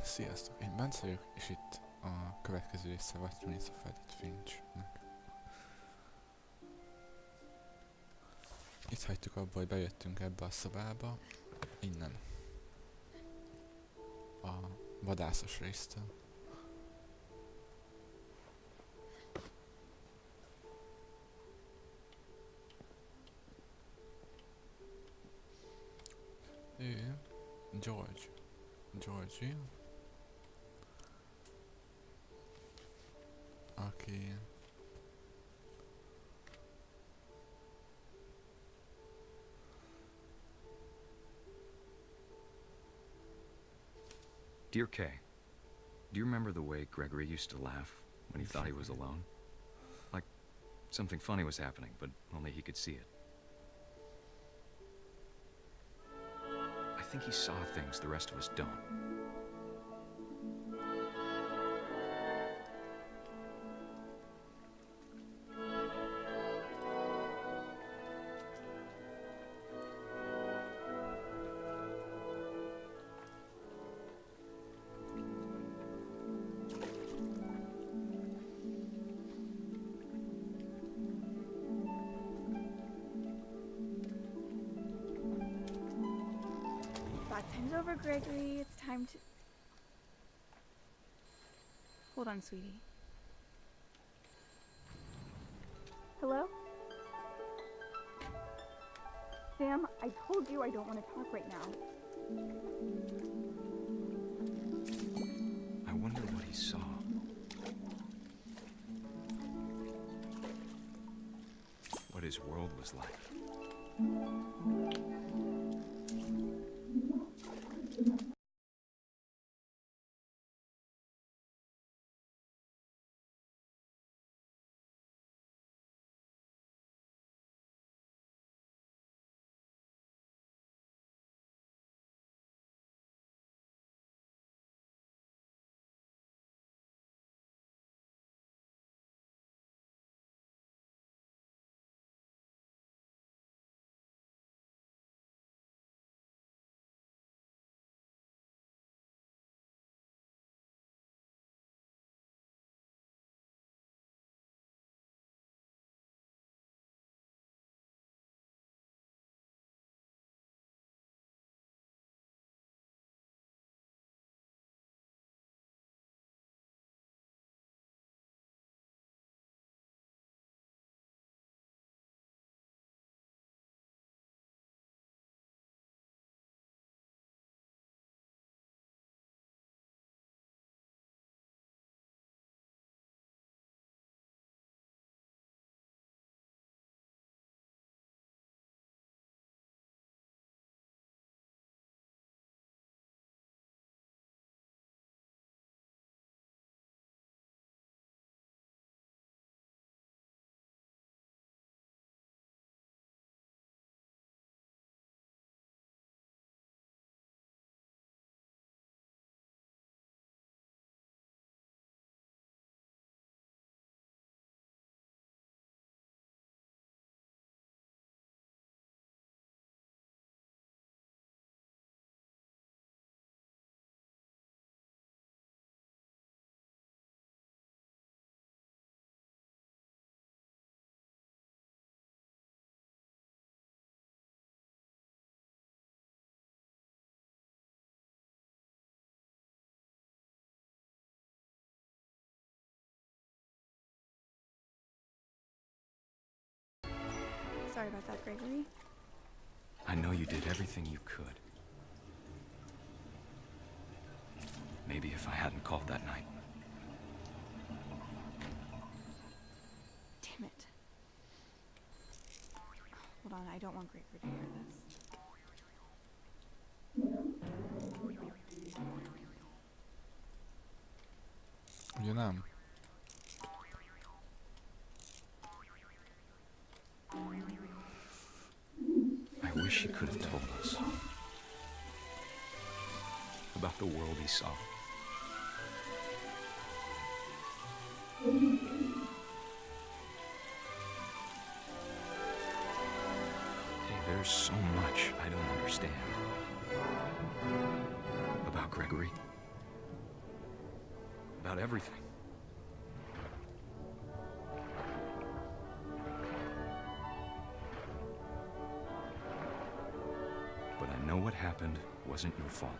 Sziasztok, én Bence vagyok, és itt a következő része vagy néz a Edith Finchnek. Itt hagytuk abba, hogy bejöttünk ebbe a szobába, innen. A vadászos résztől. Ő, Georgie, aki Dear Kay, do you remember the way Gregory used to laugh when he thought he was alone? Like something funny was happening, but only he could see it. I think he saw things the rest of us don't. Time's over, Gregory. It's time to... Hold on, sweetie. Hello? Sam, I told you I don't want to talk right now. I wonder what he saw. What his world was like. Sorry about that, Gregory. I know you did everything you could. Maybe if I hadn't called that night. Damn it. Hold on, I don't want Gregory to hear this. ugye nem? I wish he could have told us about the world he saw. Hey, there's so much I don't understand about Gregory. about everything. But I know what happened wasn't your fault.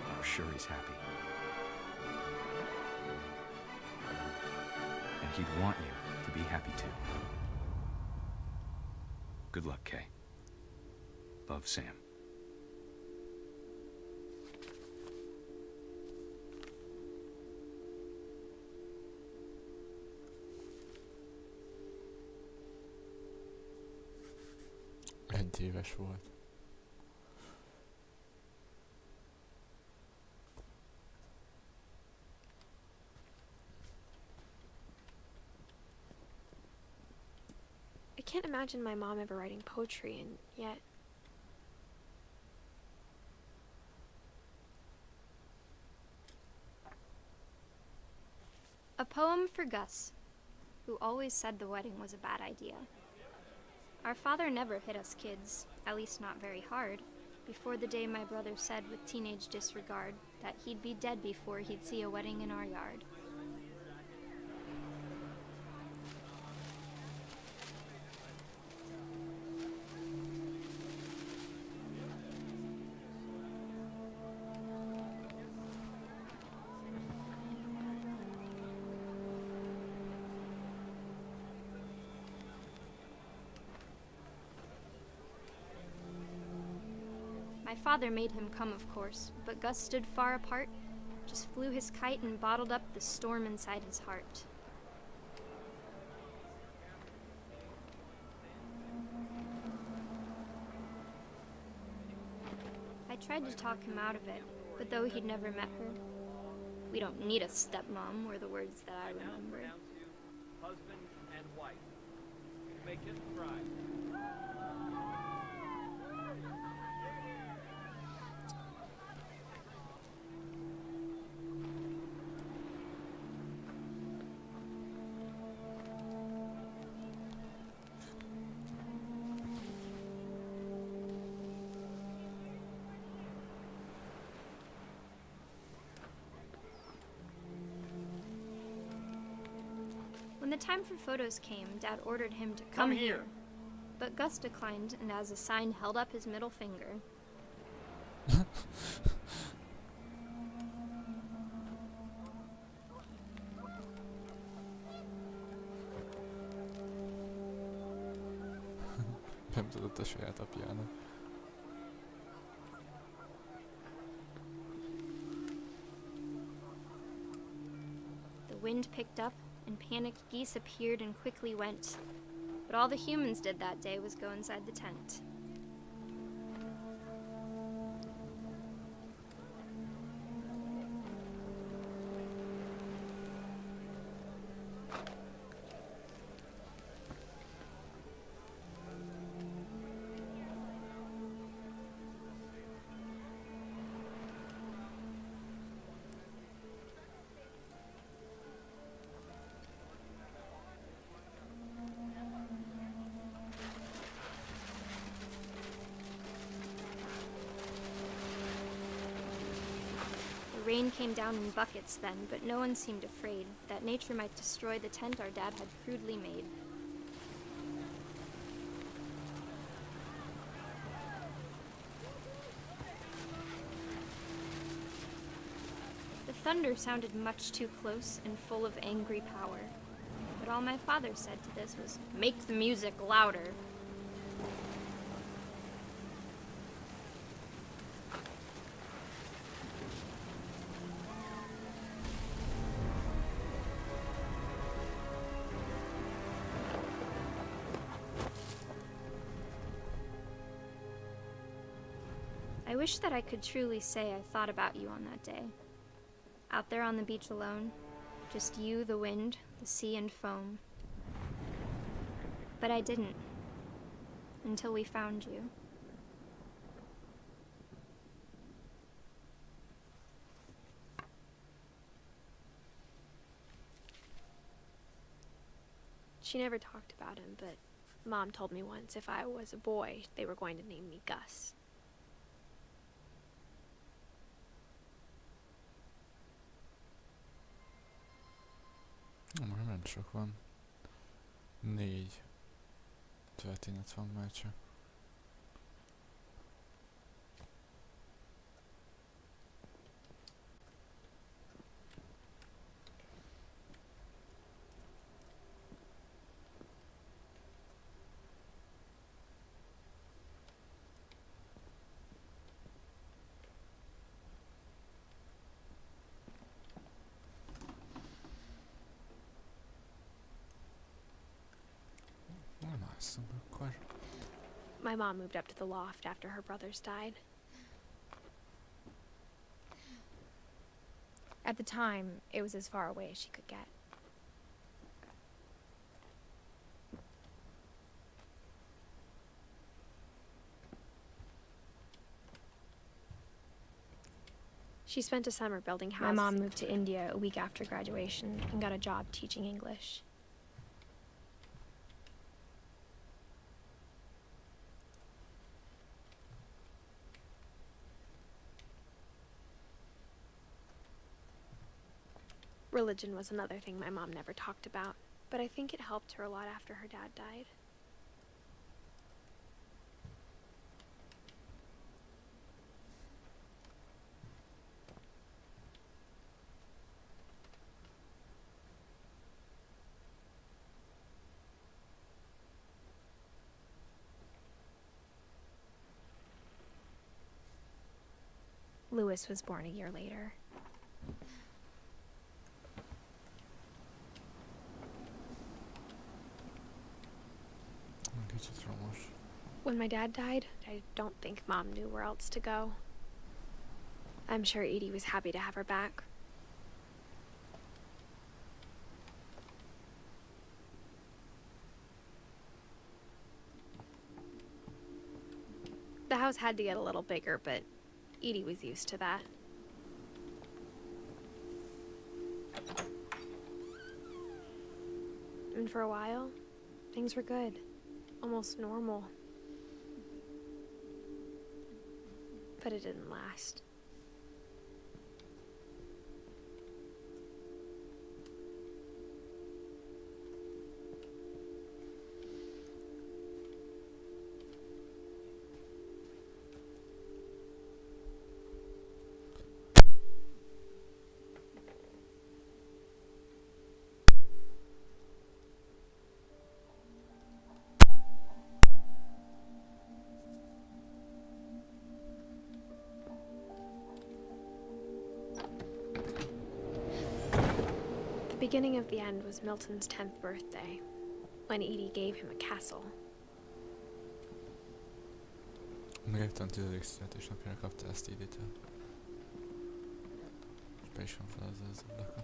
I'm sure he's happy. And he'd want you to be happy too. Good luck, Kay. Love, Sam. Egy éves volt. I can't imagine my mom ever writing poetry, and yet... A poem for Gus, who always said the wedding was a bad idea. Our father never hit us kids, at least not very hard, before the day my brother said with teenage disregard that he'd be dead before he'd see a wedding in our yard. My father made him come, of course, but Gus stood far apart, just flew his kite and bottled up the storm inside his heart. I tried to talk him out of it, but though he'd never met her, "We don't need a stepmom," were the words that I remember. Down to husband and wife. Make it thrive. When the time for photos came, Dad ordered him to Come here. But Gus declined, and as a sign held up his middle finger. Nem tudott a saját apjának. The wind picked up, and panicked geese appeared and quickly went. But all the humans did that day was go inside the tent. The rain came down in buckets then, but no one seemed afraid that nature might destroy the tent our dad had crudely made. The thunder sounded much too close and full of angry power, but all my father said to this was, "Make the music louder." I wish that I could truly say I thought about you on that day. Out there on the beach alone, just you, the wind, the sea, and foam. But I didn't, until we found you. She never talked about him, but Mom told me once if I was a boy, they were going to name me Gus. Már nem sok van. 4 történet van már csak. Nem ásszunk akkor. My mom moved up to the loft after her brothers died. At the time, it was as far away as she could get. She spent a summer building houses. My mom moved to India a week after graduation and got a job teaching English. Religion was another thing my mom never talked about, but I think it helped her a lot after her dad died. Lewis was born a year later. Kicsit romos. When my dad died, I don't think Mom knew where else to go. I'm sure Edie was happy to have her back. The house had to get a little bigger, but Edie was used to that. And for a while, things were good. Almost normal. But it didn't last. The beginning of the end was Milton's 10th birthday, when Edie gave him a castle. Megértem 10. születésnapjára kapta ezt Edith-től. És be is van felezve az ablaka.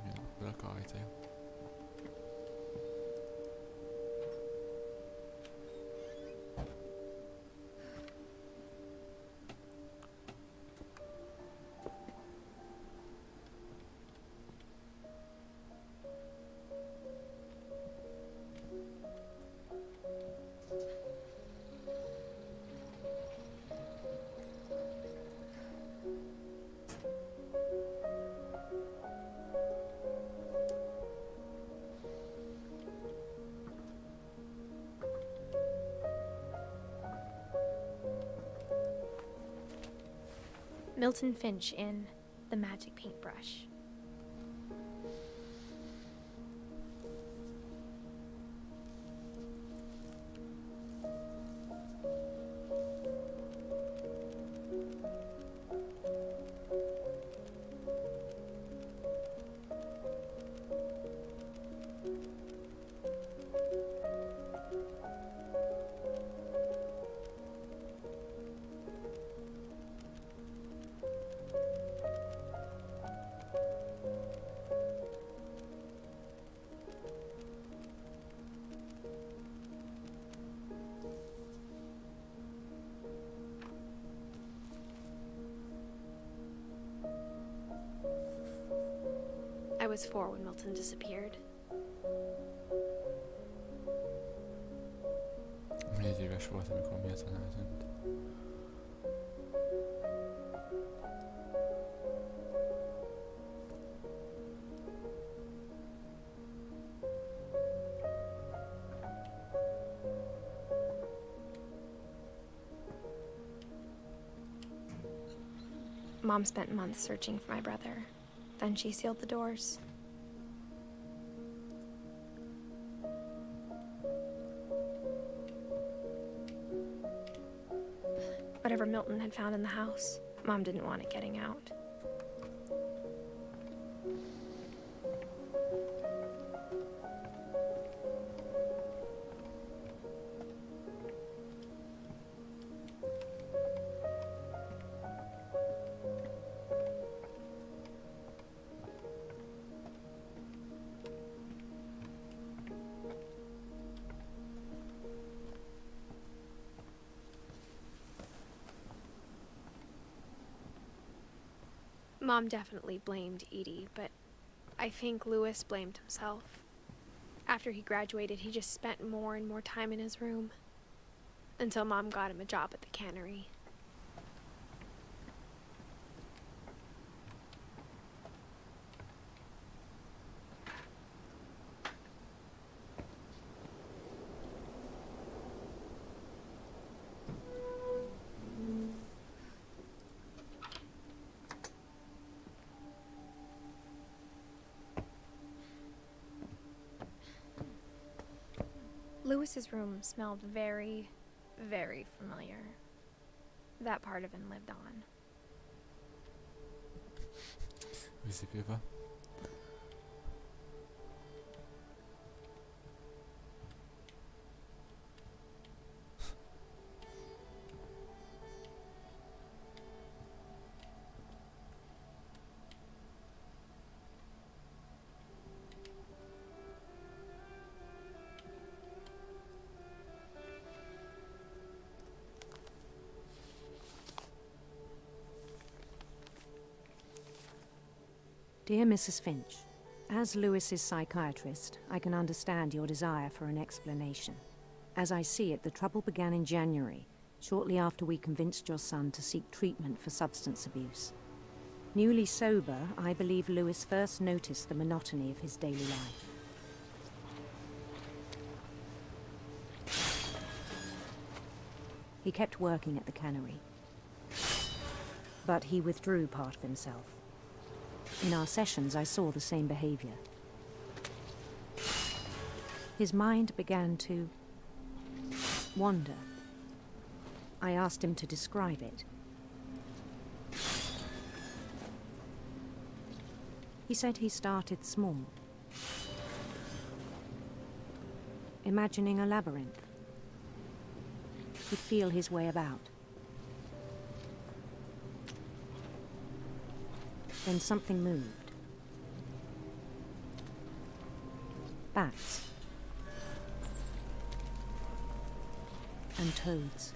Milyen ablaka ajtaja. Milton Finch in The Magic Paintbrush. I was 4 when Milton disappeared. is volt, amikor mi ezen eltűnt. Mom spent months searching for my brother. Then she sealed the doors. Whatever Milton had found in the house, Mom didn't want it getting out. Mom definitely blamed Edie, but I think Lewis blamed himself. After he graduated, he just spent more and more time in his room. Until Mom got him a job at the cannery. Lewis's room smelled very, very familiar. That part of him lived on. Vízipilva. Dear Mrs. Finch, as Lewis's psychiatrist, I can understand your desire for an explanation. As I see it, the trouble began in January, shortly after we convinced your son to seek treatment for substance abuse. Newly sober, I believe Lewis first noticed the monotony of his daily life. He kept working at the cannery, but he withdrew part of himself. In our sessions, I saw the same behavior. His mind began to wander. I asked him to describe it. He said he started small, imagining a labyrinth. He'd feel his way about. Then something moved. Bats. And toads.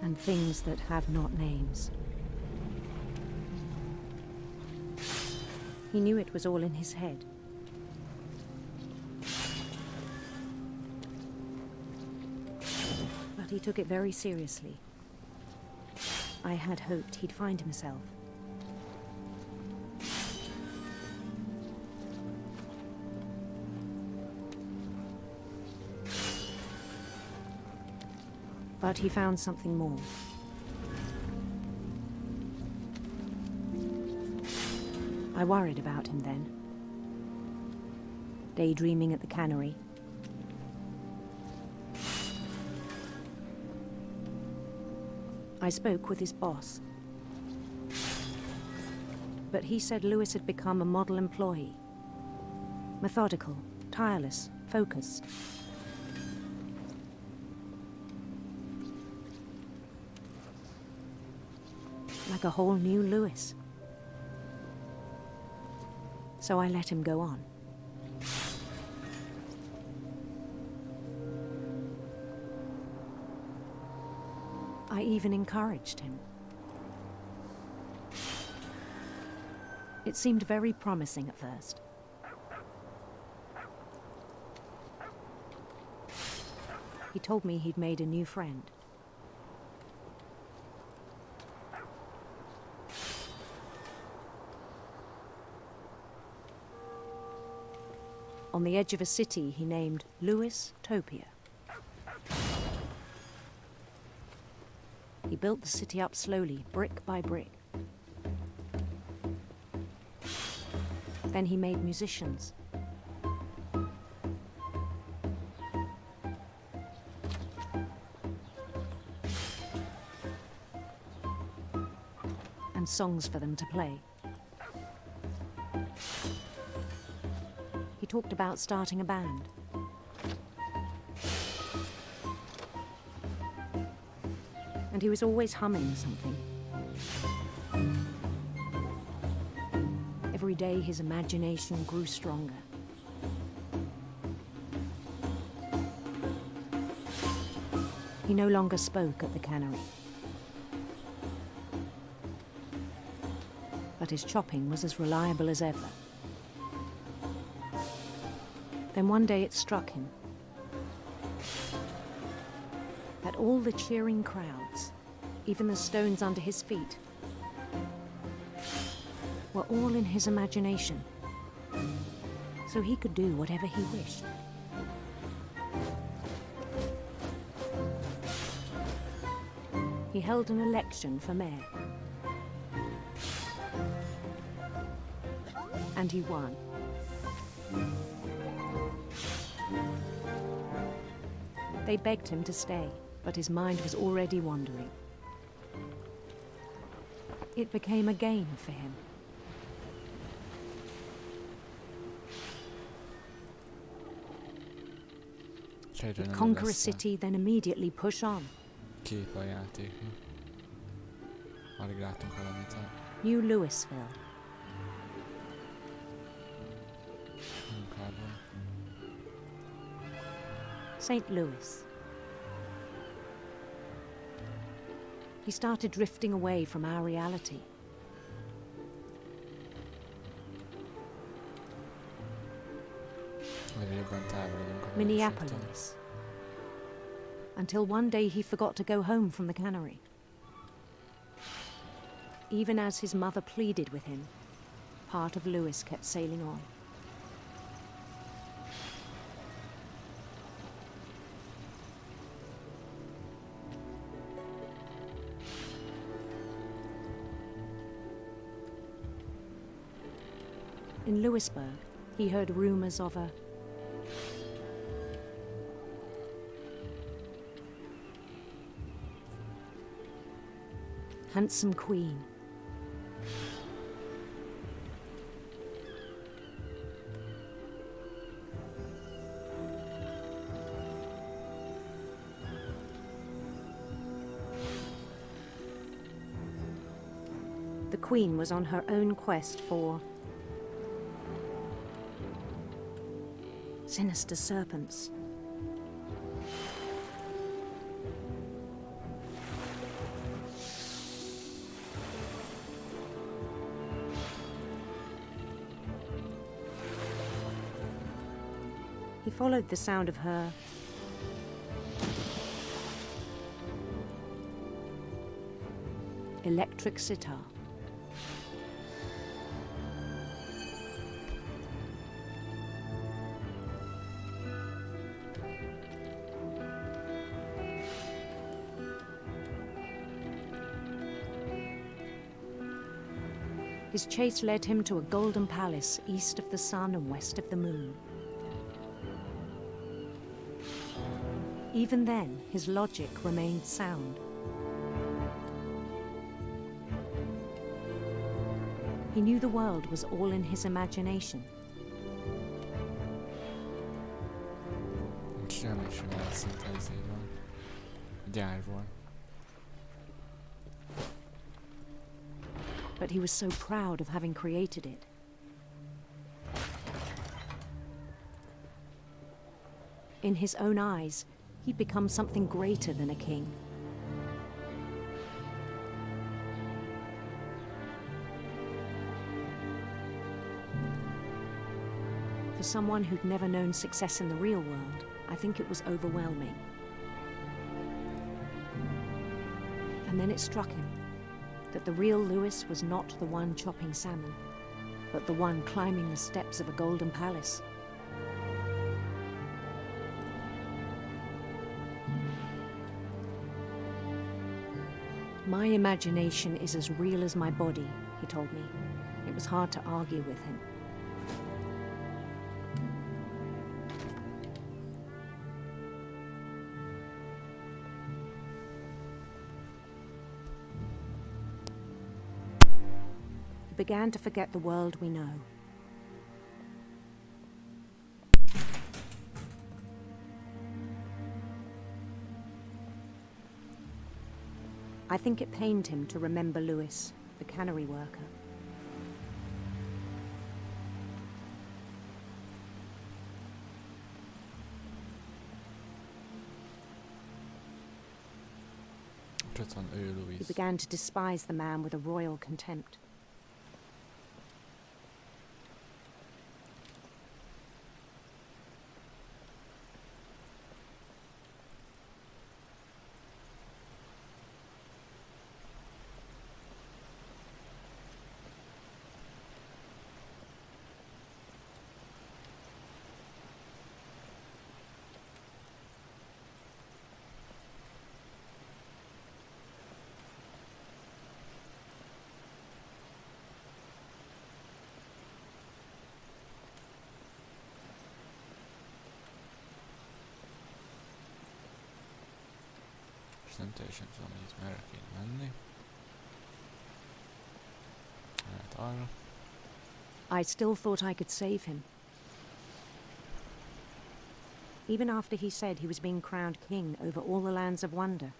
And things that have not names. He knew it was all in his head. But he took it very seriously. I had hoped he'd find himself. But he found something more. I worried about him then. Daydreaming at the cannery. I spoke with his boss. But he said Lewis had become a model employee. Methodical, tireless, focused. Like a whole new Lewis. So I let him go on. I even encouraged him. It seemed very promising at first. He told me he'd made a new friend. On the edge of a city he named Lewis Topia. He built the city up slowly, brick by brick. Then he made musicians. And songs for them to play. He talked about starting a band. And he was always humming something. Every day his imagination grew stronger. He no longer spoke at the cannery. But his chopping was as reliable as ever. Then one day it struck him that all the cheering crowds, even the stones under his feet, were all in his imagination, so he could do whatever he wished. He held an election for mayor. And he won. They begged him to stay, but his mind was already wandering. It became a game for him. He'd conquer a city, then immediately push on. Kép a játéknak. Alig látunk valamit. New Louisville. Munkában. St. Louis. He started drifting away from our reality. Egyre jobban távolodunk a Minneapolis. Until one day he forgot to go home from the cannery. Even as his mother pleaded with him, part of Louis kept sailing on. In Louisburg, he heard rumors of a handsome queen. The queen was on her own quest for sinister serpents. He followed the sound of her electric sitar. His chase led him to a golden palace east of the sun and west of the moon. Even then, his logic remained sound. He knew the world was all in his imagination. Semmi sem elszint az így van. Gyárból. But he was so proud of having created it. In his own eyes, he'd become something greater than a king. For someone who'd never known success in the real world, I think it was overwhelming. And then it struck him that the real Lewis was not the one chopping salmon, but the one climbing the steps of a golden palace. My imagination is as real as my body, he told me. It was hard to argue with him. We began to forget the world we know. I think it pained him to remember Lewis, the cannery worker. He began to despise the man with a royal contempt. Nem teljesen tudom, hogy itt merre kéne menni. Hát arra. I still thought I could save him. Even after he said he was being crowned king over all the lands of wonder.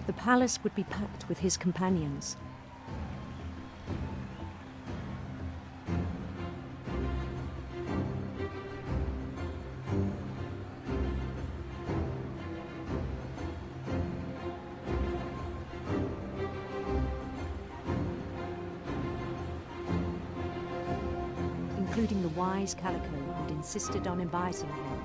The palace would be packed with his companions. Including the wise Calico who'd insisted on inviting him.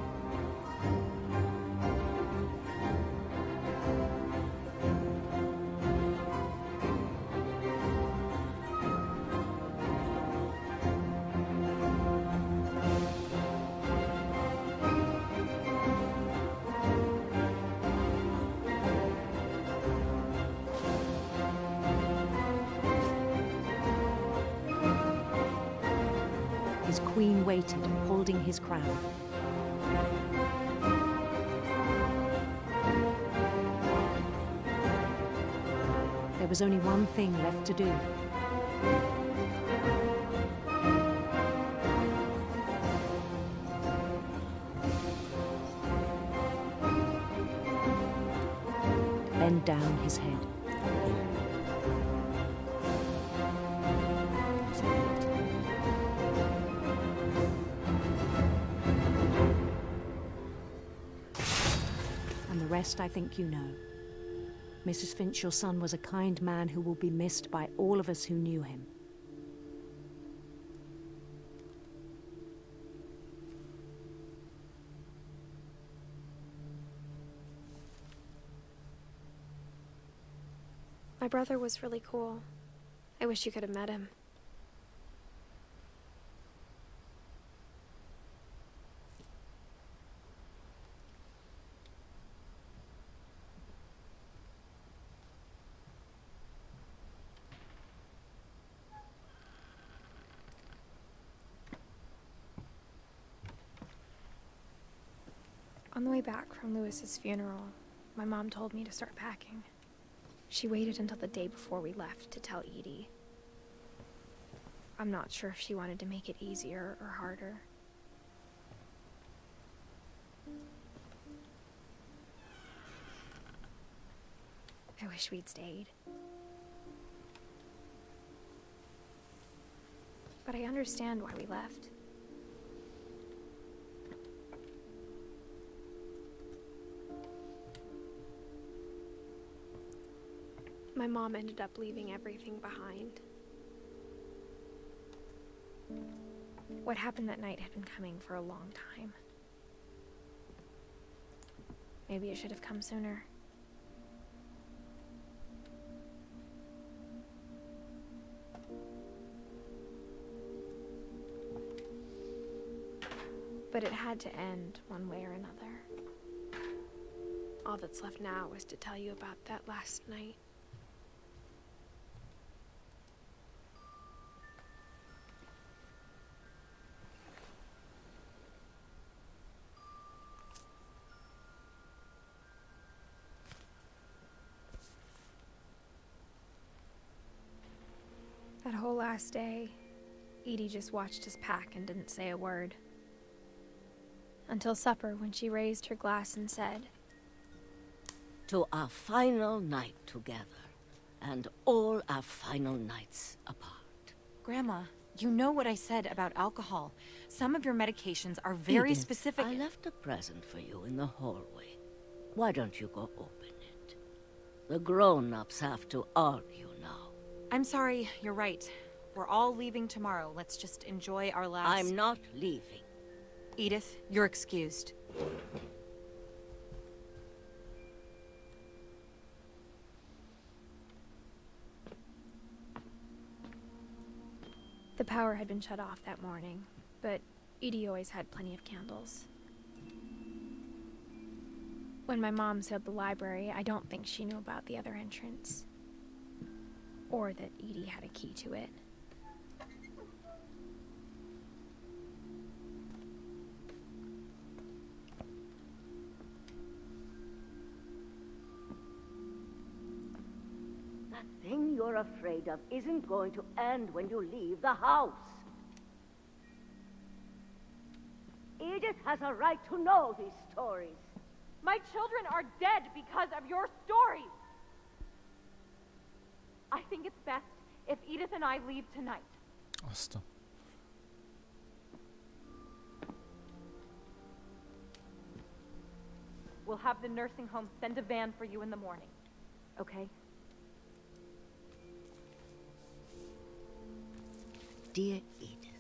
His queen waited, holding his crown. There was only one thing left to do. Bend down his head. The rest I think you know. Mrs. Finch, your son was a kind man who will be missed by all of us who knew him. My brother was really cool. I wish you could have met him. On the way back from Lewis's funeral, my mom told me to start packing. She waited until the day before we left to tell Edie. I'm not sure if she wanted to make it easier or harder. I wish we'd stayed. But I understand why we left. My mom ended up leaving everything behind. What happened that night had been coming for a long time. Maybe it should have come sooner. But it had to end one way or another. All that's left now is to tell you about that last night. That whole last day, Edie just watched us pack and didn't say a word. Until supper, when she raised her glass and said, "To our final night together, and all our final nights apart." Grandma, you know what I said about alcohol. Some of your medications are very Edith, specific. I left a present for you in the hallway. Why don't you go open it? The grown-ups have to argue now. I'm sorry, you're right. We're all leaving tomorrow. Let's just enjoy our last... I'm not leaving. Edith, you're excused. the power had been shut off that morning, but Edie always had plenty of candles. When my mom sealed the library, I don't think she knew about the other entrance. Or that Edie had a key to it. That thing you're afraid of isn't going to end when you leave the house. Edith has a right to know these stories. My children are dead because of your stories. I think it's best if Edith and I leave tonight. Aztán. We'll have the nursing home send a van for you in the morning. Okay? Dear Edith,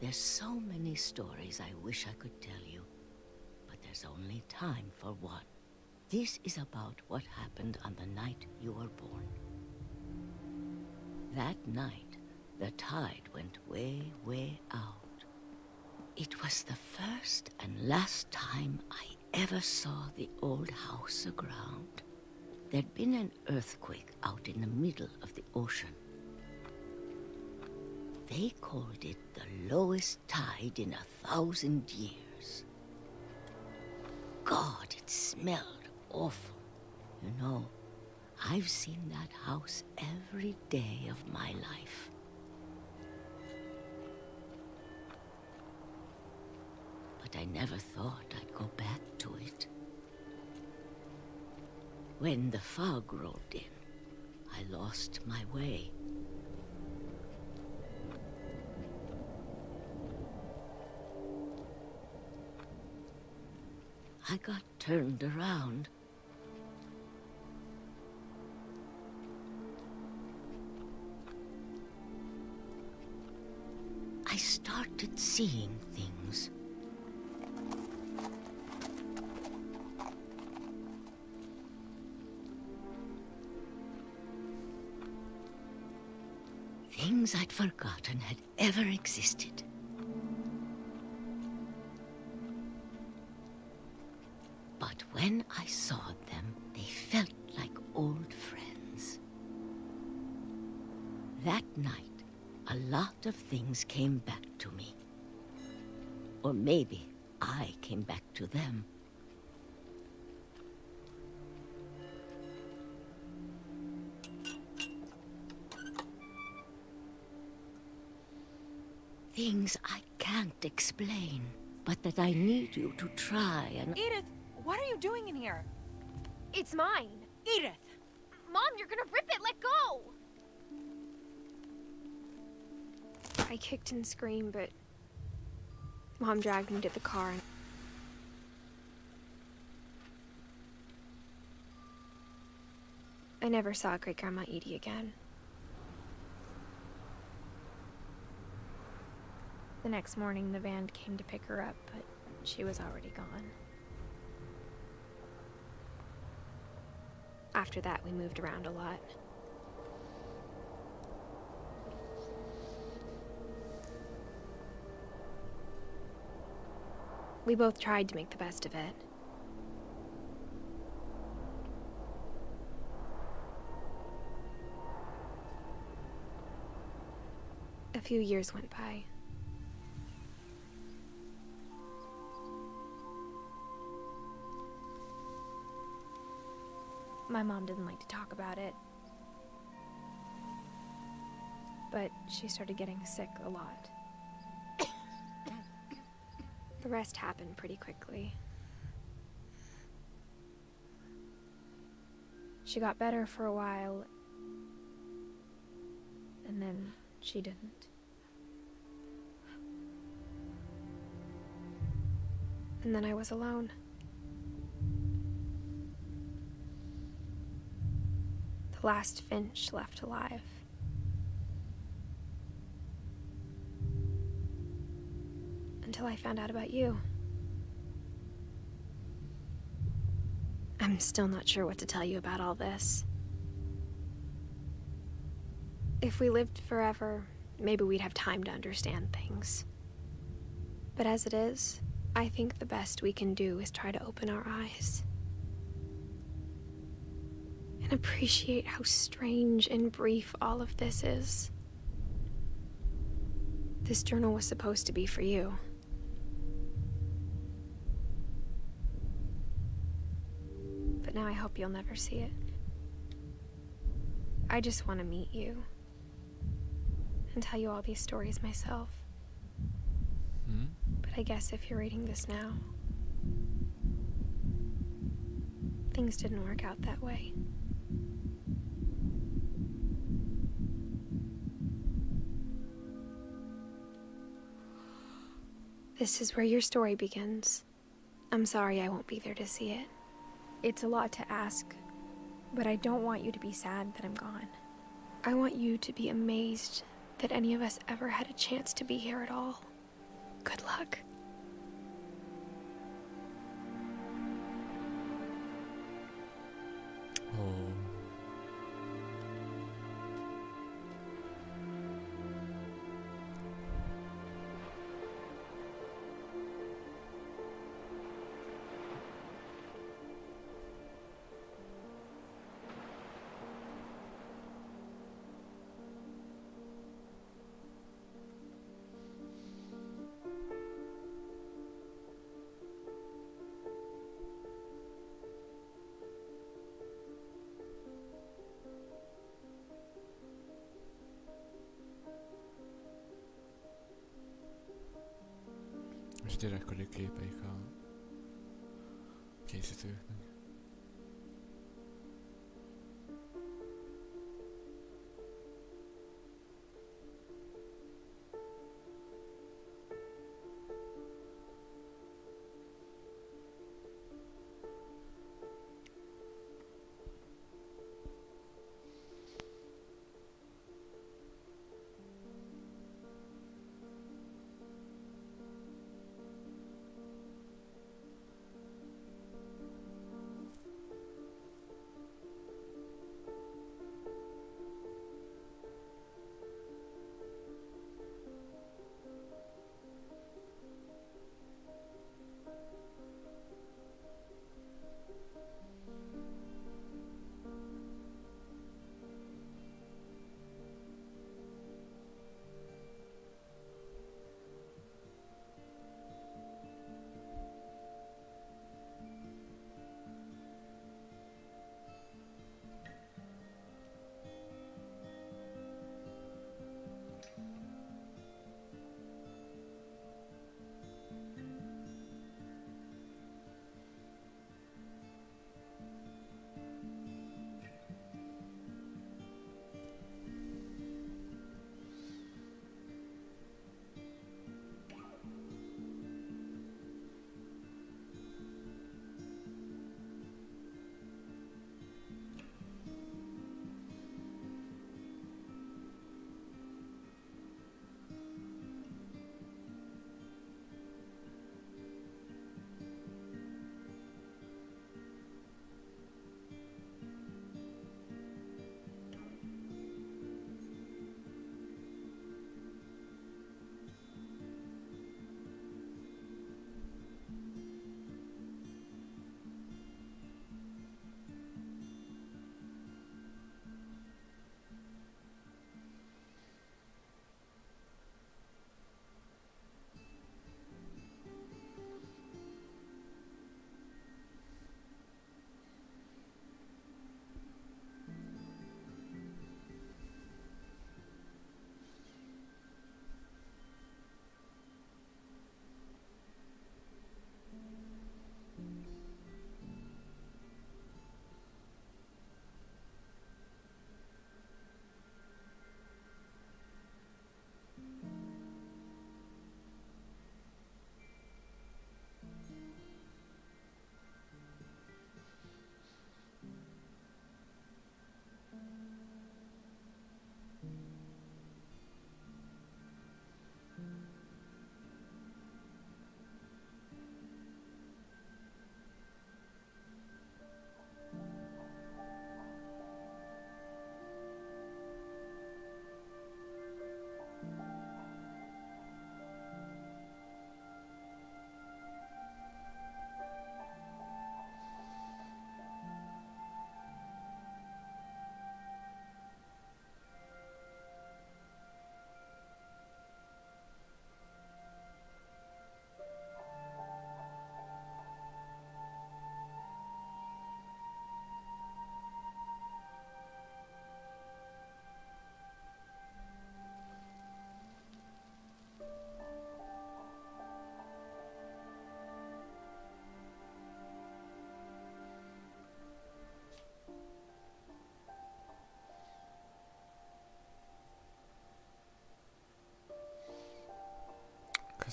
there's so many stories I wish I could tell you, but there's only time for one. This is about what happened on the night you were born. That night, the tide went way, way out. It was the first and last time I ever saw the old house aground. There'd been an earthquake out in the middle of the ocean. They called it the lowest tide in 1,000 years. God, it smelled awful. You know, I've seen that house every day of my life. But I never thought I'd go back to it. When the fog rolled in, I lost my way. I got turned around. I started seeing things. Things I'd forgotten had ever existed. But when I saw them, they felt like old friends. That night, a lot of things came back to me. Or maybe I came back to them. Things I can't explain, but that I need you to try and... Edith, what are you doing in here? It's mine. Edith! Mom, you're gonna rip it! Let go! I kicked and screamed, but Mom dragged me to the car. And I never saw Great-Grandma Edie again. The next morning, the van came to pick her up, but she was already gone. After that, we moved around a lot. We both tried to make the best of it. A few years went by. My mom didn't like to talk about it, but she started getting sick a lot. The rest happened pretty quickly. She got better for a while, and then she didn't. And then I was alone. The last Finch left alive. Until I found out about you. I'm still not sure what to tell you about all this. If we lived forever, maybe we'd have time to understand things. But as it is, I think the best we can do is try to open our eyes. And appreciate how strange and brief all of this is. This journal was supposed to be for you. But now I hope you'll never see it. I just want to meet you. And tell you all these stories myself. But I guess if you're reading this now, things didn't work out that way. This is where your story begins. I'm sorry I won't be there to see it. It's a lot to ask, but I don't want you to be sad that I'm gone. I want you to be amazed that any of us ever had a chance to be here at all. Good luck. Oh. És gyerekkori képeik a készítőknek.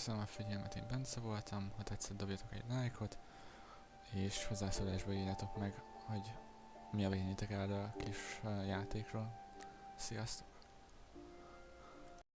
köszönöm a figyelmet, én Bence voltam, ha tetszett dobjatok egy lájkot, és hozzászólásba írjátok meg, hogy mi a véleményetek erről a kis játékról. Sziasztok!